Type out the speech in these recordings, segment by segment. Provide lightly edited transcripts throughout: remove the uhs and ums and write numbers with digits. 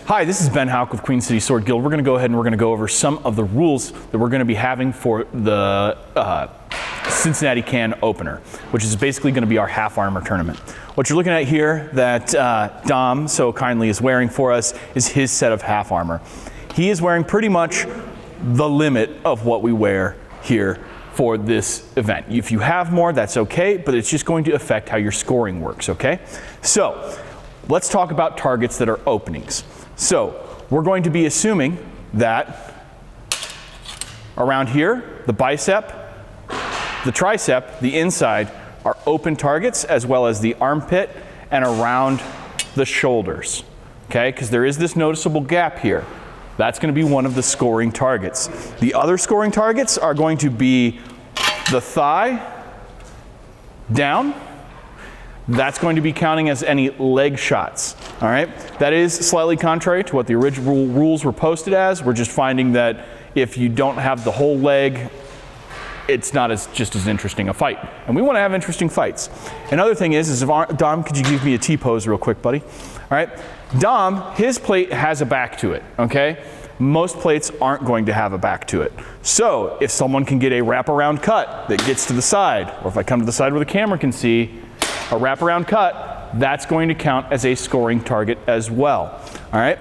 Hi, this is Ben Houck with Queen City Sword Guild. We're going to go ahead and we're going to go over some of the rules that we're going to be having for the Cincinnati Can Opener, which is basically going to be our half armor tournament. What you're looking at here that Dom so kindly is wearing for us is his set of half armor. He is wearing pretty much the limit of what we wear here for this event. If you have more, that's okay, but it's just going to affect how your scoring works, okay? So let's talk about targets that are openings. So we're going to be assuming that around here, the bicep, the tricep, the inside are open targets, as well as the armpit and around the shoulders, okay? Because there is this noticeable gap here. That's going to be one of the scoring targets. The other scoring targets are going to be the thigh down. That's going to be counting as any leg shots, all right? That is slightly contrary to what the original rules were posted as. We're just finding that if you don't have the whole leg, it's not just as interesting a fight. And we want to have interesting fights. Another thing is if Dom, could you give me a T-pose real quick, buddy? All right, Dom, his plate has a back to it, okay? Most plates aren't going to have a back to it. So if someone can get a wraparound cut that gets to the side, or if I come to the side where the camera can see, a wraparound cut, that's going to count as a scoring target as well. All right,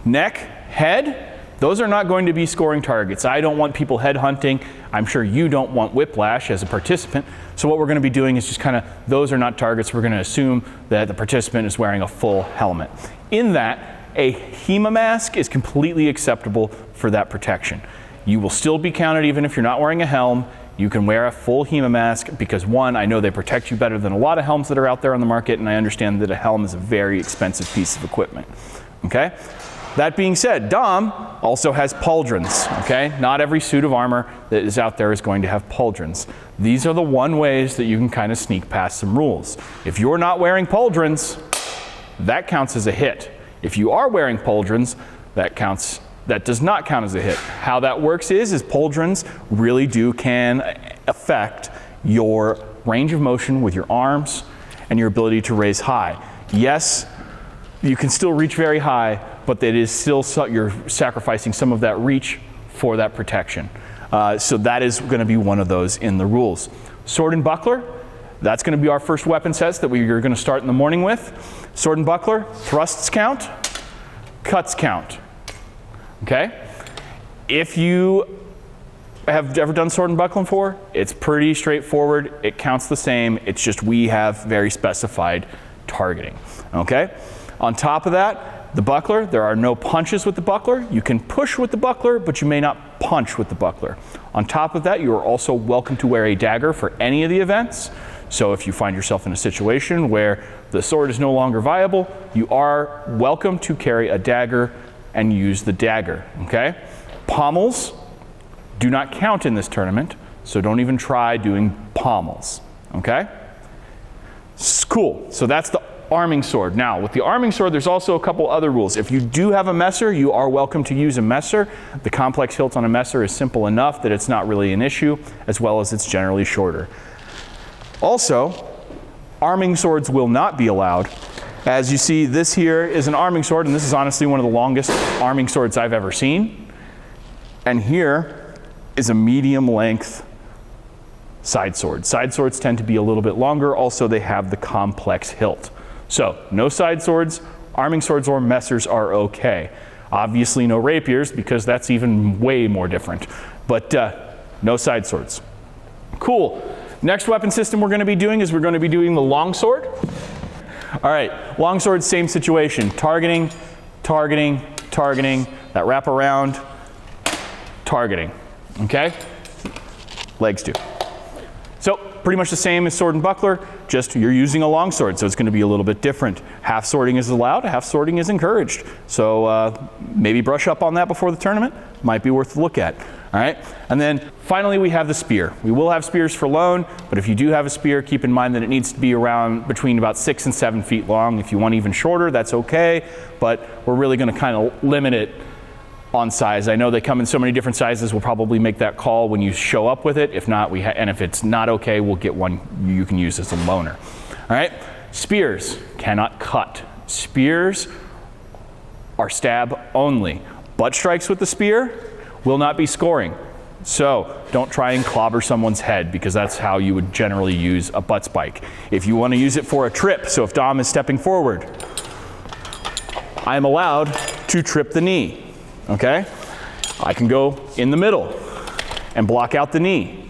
neck, head, those are not going to be scoring targets. I don't want people head hunting. I'm sure you don't want whiplash as a participant. So what we're going to be doing is just kind of, those are not targets. We're going to assume that the participant is wearing a full helmet. In that, a HEMA mask is completely acceptable for that protection. You will still be counted even if you're not wearing a helm. You can wear a full HEMA mask because, one, I know they protect you better than a lot of helms that are out there on the market, and I understand that a helm is a very expensive piece of equipment, okay? That being said, Dom also has pauldrons, okay? Not every suit of armor that is out there is going to have pauldrons. These are the one ways that you can kind of sneak past some rules. If you're not wearing pauldrons, that counts as a hit. If you are wearing pauldrons, that does not count as a hit. How that works is pauldrons really can affect your range of motion with your arms and your ability to raise high. Yes, you can still reach very high, but it is still, you're sacrificing some of that reach for that protection. So that is going to be one of those in the rules. Sword and buckler, that's going to be our first weapon sets that we're going to start in the morning with. Sword and buckler, thrusts count, cuts count. Okay? If you have ever done sword and buckling before, it's pretty straightforward. It counts the same. It's just we have very specified targeting. Okay? On top of that, the buckler, there are no punches with the buckler. You can push with the buckler, but you may not punch with the buckler. On top of that, you are also welcome to wear a dagger for any of the events. So if you find yourself in a situation where the sword is no longer viable, you are welcome to carry a dagger and use the dagger, okay? Pommels do not count in this tournament, so don't even try doing pommels, okay? Cool, so that's the arming sword. Now, with the arming sword, there's also a couple other rules. If you do have a messer, you are welcome to use a messer. The complex hilt on a messer is simple enough that it's not really an issue, as well as it's generally shorter. Also, arming swords will not be allowed. As you see, this here is an arming sword, and this is honestly one of the longest arming swords I've ever seen. And here is a medium length side sword. Side swords tend to be a little bit longer. Also, they have the complex hilt. So, no side swords, arming swords or messers are okay. Obviously no rapiers, because that's even way more different. But no side swords. Cool. Next weapon system we're going to be doing is we're going to be doing the longsword. All right, longsword, same situation. Targeting, targeting, targeting, that wrap around, targeting, okay? Legs too. So pretty much the same as sword and buckler, just you're using a longsword, so it's going to be a little bit different. Half swording is allowed, half swording is encouraged. So maybe brush up on that before the tournament, might be worth a look at. All right, and then finally we have the spear. We will have spears for loan, but if you do have a spear, keep in mind that it needs to be around between about 6 and 7 feet long. If you want even shorter, that's okay, but we're really going to kind of limit it on size. I know they come in so many different sizes. We'll probably make that call when you show up with it. If not, and if it's not okay, we'll get one you can use as a loaner. All right, spears cannot cut. Spears are stab only. Butt strikes with the spear will not be scoring. So don't try and clobber someone's head, because that's how you would generally use a butt spike. If you want to use it for a trip, so if Dom is stepping forward, I am allowed to trip the knee, okay? I can go in the middle and block out the knee.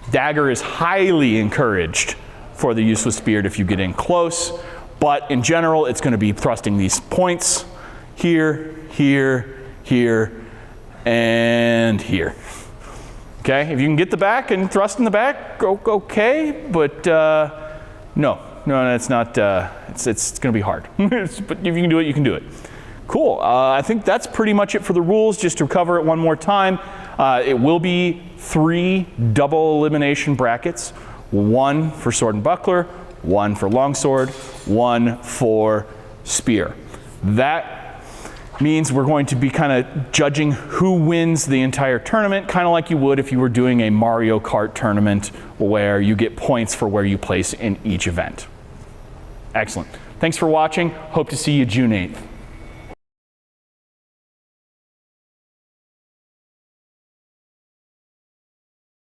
Dagger is highly encouraged for the use with spear if you get in close, but in general, it's going to be thrusting these points here, here, here, and here. Okay, if you can get the back and thrust in the back, okay, but no, it's not, it's going to be hard. But if you can do it, you can do it. Cool, I think that's pretty much it for the rules. Just to cover it one more time, it will be 3 double elimination brackets, 1 for sword and buckler, 1 for longsword, 1 for spear. That means we're going to be kind of judging who wins the entire tournament, kind of like you would if you were doing a Mario Kart tournament where you get points for where you place in each event. Excellent. Thanks for watching. Hope to see you June 8th.